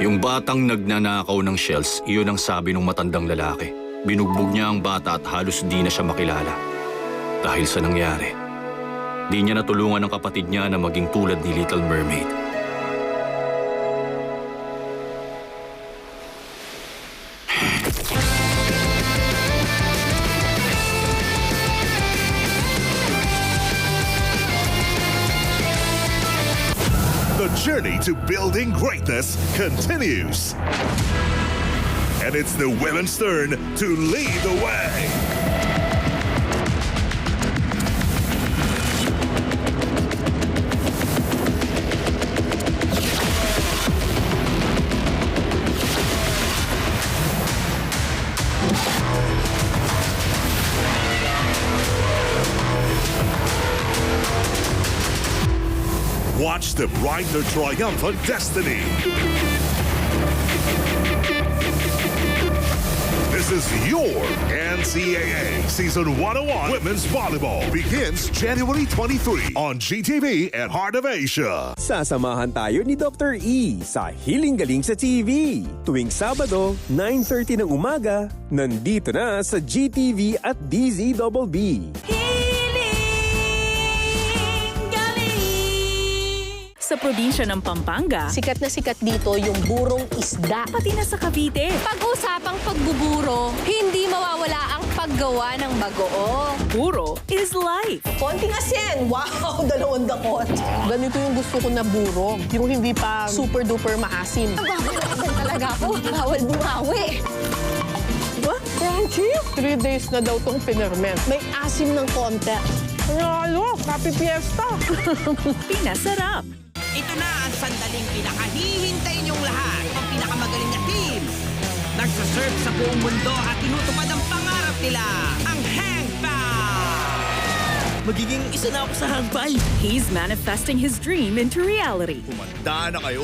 Yung batang nagnanakaw ng shells, iyon ang sabi ng matandang lalaki. Binugbog niya ang bata at halos di na siya makilala. Dahil sa nangyari, di niya natulungan ang kapatid niya na maging tulad ni Little Mermaid. The journey to building greatness continues. And it's the women's turn to lead the way. Watch them ride their triumphant destiny. This is your NCAA Season 101 Women's Volleyball. Begins January 23 on GTV and Heart of Asia. Sasamahan tayo ni Dr. E sa Hiling Galing sa TV. Tuwing Sabado, 9:30 ng umaga, nandito na sa GTV at DZBB. Sa probinsya ng Pampanga, Sikat na sikat dito yung burong isda. pati na sa Cavite, Pag-usapang pagbuburo, hindi mawawala ang paggawa ng bagoong. puro is life. Konting asin! Wow! 2 dakot. Ganito yung gusto ko na buro. Yung hindi pa super-duper maasim. Babalagan talaga ako. Bawal bumawi. Diba? Crunchy! 3 days na daw tong pinerment. May asim ng konti. Ano? Happy Fiesta! Pinasarap. Ito na ang sandaling pinakahihintay niyong lahat. Ang pinakamagaling na team. Nagsaserve sa buong mundo at tinutupad ang pangarap nila. Ang Hang Five! Magiging isa na ako sa Hang Five. He's manifesting his dream into reality. Kumanda na kayo.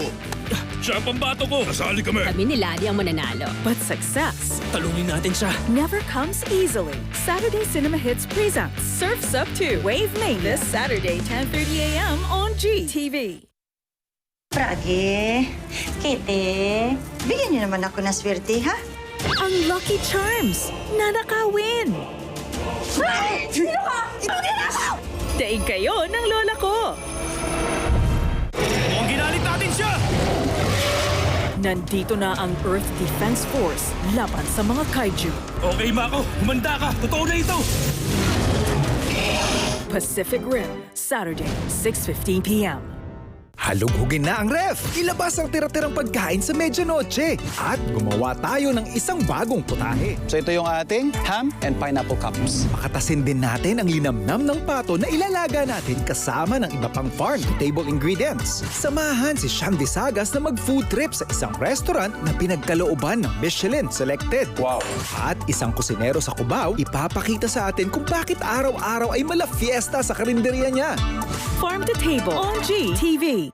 Siya ang pambato ko! Nasali kami! Kami ni Lali ang mananalo. But success Talunin natin siya. never comes easily. Saturday Cinema Hits presents Surf's Up 2 Wave Main this Saturday, 10:30 a.m. on GTV. Prage, Kitty, bigyan niyo naman ako ng swerte, ha? Ang Lucky Charms, nanakawin. Sino ka? Ito ninakaw! Daig kayo ng lola ko. Ang ginalit natin siya! Nandito na ang Earth Defense Force laban sa mga kaiju. Okay, Mako. Humanda ka. Totoo na ito. Pacific Rim, Saturday, 6:15 p.m. Halughugin na ang ref! Ilabas ang tira-tirang pagkain sa medianoche at gumawa tayo ng isang bagong putahe. So ito yung ating ham and pineapple cups. Pakatasin din natin ang linamnam ng pato na ilalaga natin kasama ng iba pang farm-to-table ingredients. Samahan si Sean Visagas na mag-food trip sa isang restaurant na pinagkalooban ng Michelin Selected. Wow! At isang kusinero sa Cubao ipapakita sa atin kung bakit araw-araw ay mala fiesta sa karinderya niya. Farm to Table on GTV.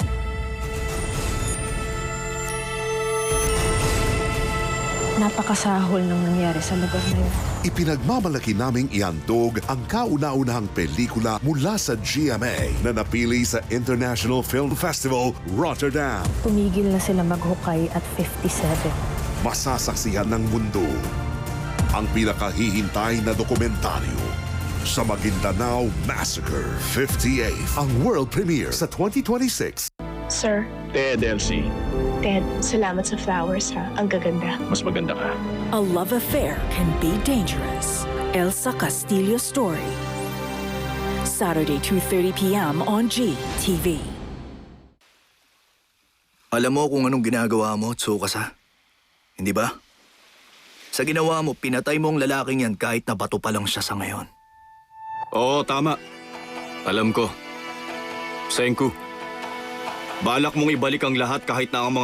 Napakasahol ng nangyari sa lugar na yun. Ipinagmamalaki naming ihandog ang kauna-unahang pelikula mula sa GMA na napili sa International Film Festival, Rotterdam. Tumigil na sila maghukay at 57. Masasaksihan ng mundo ang pinakahihintay na dokumentaryo sa Maguindanao Massacre 58. Ang world premiere sa 2026. Sir, Ted, Elsie. Ted, salamat sa flowers ha. Ang gaganda. Mas maganda ka. A love affair can be dangerous. Elsa Castillo story. Saturday, 2:30 p.m. on GTV. Alam mo kung anong ginagawa mo, Tsukasa? Hindi ba? Sa ginawa mo, pinatay mo ang lalaking yan kahit na bato pa lang siya sa ngayon. Oo, tama. Alam ko. Senku. Balak mong ibalik ang lahat kahit na ang mga